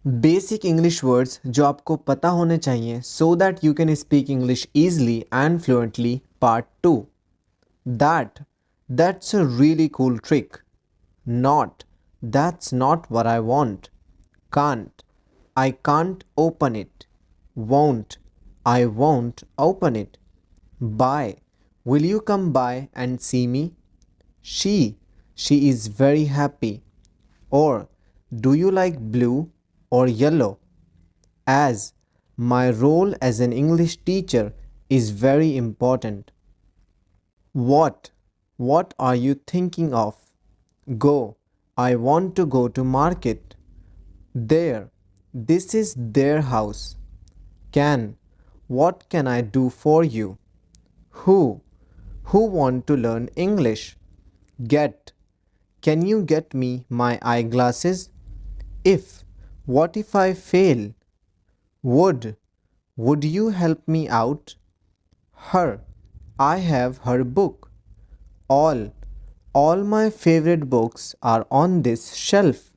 Basic English words जो आपको पता होने चाहिए so that you can speak English easily and fluently part 2. That's a really cool trick. Not, that's not what I want. Can't, I can't open it. Won't, I won't open it. Buy, will you come by and see me? She is very happy. Or, do you like blue or yellow? As, my role as an English teacher is very important. What? What are you thinking of? Go. I want to go to market. There. This is their house. Can. What can I do for you? Who? Who want to learn English? Get. Can you get me my eyeglasses? If. What if I fail? Would. Would you help me out? Her. I have her book. All. All my favorite books are on this shelf.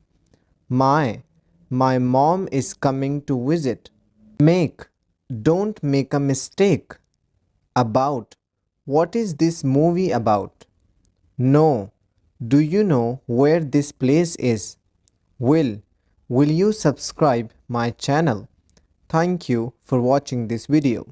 My mom is coming to visit. Make. Don't make a mistake. About. What is this movie about? No. Do you know where this place is? Will. Will you subscribe my channel? Thank you for watching this video.